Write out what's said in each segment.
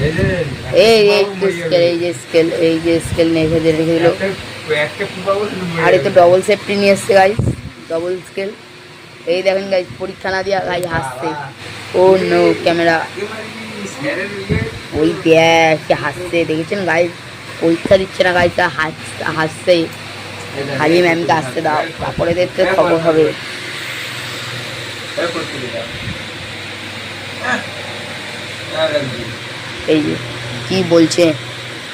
এই স্কেল রেখে দিল। আর এই তো ডবল সেফটি নিয়ে এসছে গাইস, ডবল স্কেল। এই দেখেন গাইস, পরীক্ষা না দিয়া গাইস হাসছে। ও নো, ক্যামেরা ওই দেখ হাসছে, দেখেছেন গাইস? পরীক্ষা দিচ্ছে না গাইস, হাসছে। খালি ম্যামকে আসতে দাও, তারপরে দেখতে খবর হবে। এই যে কি বলছে,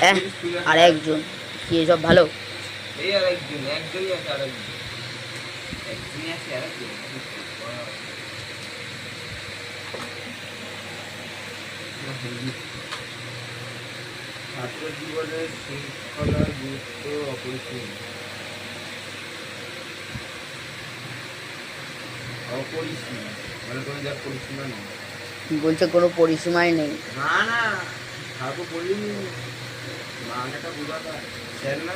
হ্যাঁ আর একজন কি এসব ভালো? ছাত্র জীবনের শৃঙ্খলার গুরুত্ব অপরিসীম। অপরিসীম মানে কোনো যা পরিসীমা নেই। বলছে কোনো পরিসীমাই নেই। না না, ঠাকুর বলিনি, মানেটা বুঝাটা স্যার না,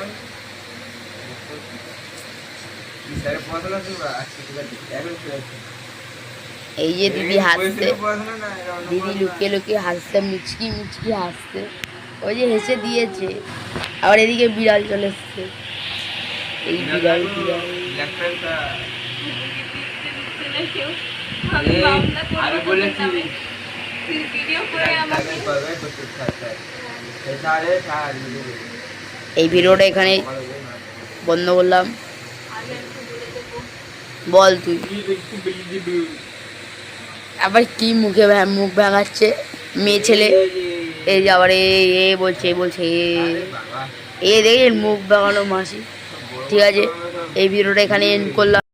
স্যারের পড়াশোনা শুনবা। আচ্ছা ঠিক আছে, এখন ঠিক আছে। এই যে দিদি হাসছে, দিদি লুকিয়ে লুকিয়ে হাসছে, মিচকি মিচকি হাসছে। ওই যে হেসে দিয়েছে। আবার এদিকে বিড়াল চলে এসছে। এই বিড়াল এই ভিডিওটা এখানে বন্ধ করলাম। বল তুই আবার কি মুখ ভাঙাচ্ছে মেয়ে ছেলে। এই যে আবার এ বলছে এ দেখেন মুখ ভাঙানো মাসি। ঠিক আছে, এই ভিডিওটা এখানে এন্ড করলাম।